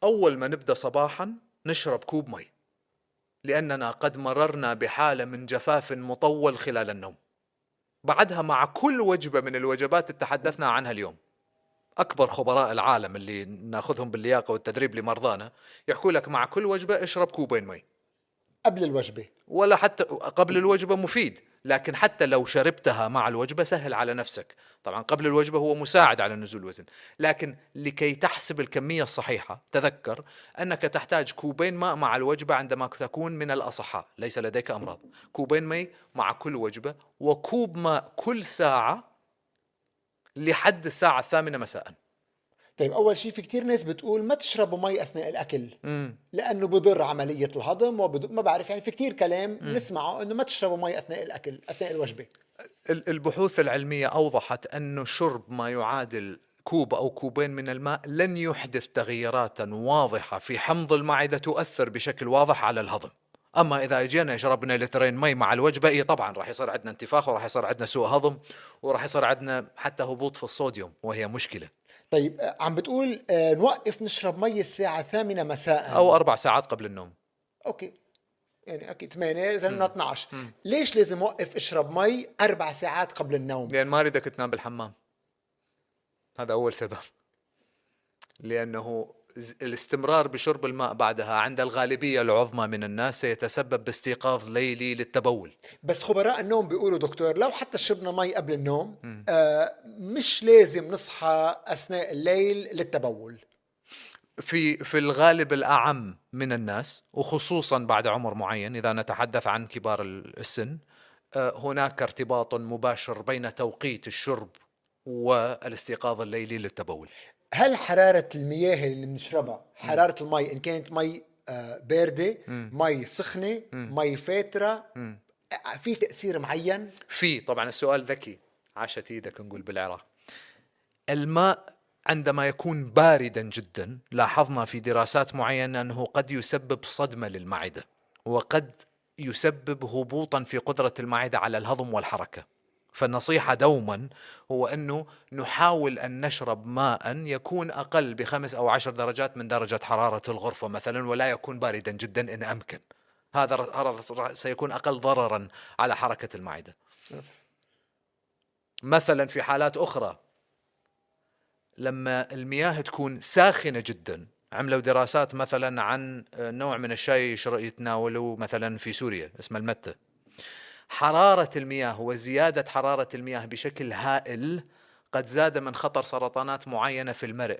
أول ما نبدأ صباحا نشرب كوب مي، لأننا قد مررنا بحالة من جفاف مطول خلال النوم. بعدها مع كل وجبة من الوجبات اللي تحدثنا عنها اليوم، أكبر خبراء العالم اللي ناخذهم باللياقة والتدريب لمرضانا يحكوا لك مع كل وجبة اشرب كوبين مي. قبل الوجبة. ولا حتى قبل الوجبة مفيد، لكن حتى لو شربتها مع الوجبة سهل على نفسك. طبعا قبل الوجبة هو مساعد على نزول الوزن، لكن لكي تحسب الكمية الصحيحة تذكر أنك تحتاج كوبين ماء مع الوجبة عندما تكون من الأصحاء ليس لديك أمراض. كوبين ماء مع كل وجبة، وكوب ماء كل ساعة لحد الساعة 8 مساء. طيب أول شيء في كتير ناس بتقول ما تشربوا مي أثناء الأكل لأنه بضر عملية الهضم ما بعرف، يعني في كتير كلام نسمعه أنه ما تشربوا مي أثناء الأكل أثناء الوجبة. البحوث العلمية أوضحت أن شرب ما يعادل كوب أو كوبين من الماء لن يحدث تغييرات واضحة في حمض المعدة تؤثر بشكل واضح على الهضم. أما إذا أجينا شربنا لترين مي مع الوجبة، إيه طبعا راح يصير عندنا انتفاخ، وراح يصير عندنا سوء هضم، وراح يصير عندنا حتى هبوط في الصوديوم، وهي مشكلة. طيب عم بتقول نوقف نشرب مي الساعة 8 مساء. أو 4 ساعات قبل النوم. أوكي، يعني أكيد 8 إذا لنا 12. ليش لازم أوقف أشرب مي 4 ساعات قبل النوم؟ لأن ما أريدك تنام بالحمام، هذا أول سبب. لأنه الاستمرار بشرب الماء بعدها عند الغالبية العظمى من الناس سيتسبب باستيقاظ ليلي للتبول. بس خبراء النوم بيقولوا دكتور لو حتى شربنا مي قبل النوم مش لازم نصحى أثناء الليل للتبول. في الغالب الأعم من الناس، وخصوصا بعد عمر معين إذا نتحدث عن كبار السن، هناك ارتباط مباشر بين توقيت الشرب والاستيقاظ الليلي للتبول. هل حرارة المياه اللي بنشربها، حرارة المي إن كانت مي باردة، مي سخنة، مي فاترة، في تأثير معين؟ طبعا السؤال ذكي، عاشت ايدك نقول بالعراق. الماء عندما يكون باردا جدا لاحظنا في دراسات معينة أنه قد يسبب صدمة للمعدة، وقد يسبب هبوطا في قدرة المعدة على الهضم والحركة. فالنصيحة دوما هو أنه نحاول أن نشرب ماء يكون أقل ب5 أو 10 درجات من درجة حرارة الغرفة مثلا، ولا يكون باردا جدا إن أمكن. هذا سيكون أقل ضررا على حركة المعدة. مثلا في حالات أخرى لما المياه تكون ساخنة جدا، عملوا دراسات مثلا عن نوع من الشاي يتناولوا مثلا في سوريا اسمه المتة. حرارة المياه وزيادة حرارة المياه بشكل هائل قد زاد من خطر سرطانات معينة في المرء.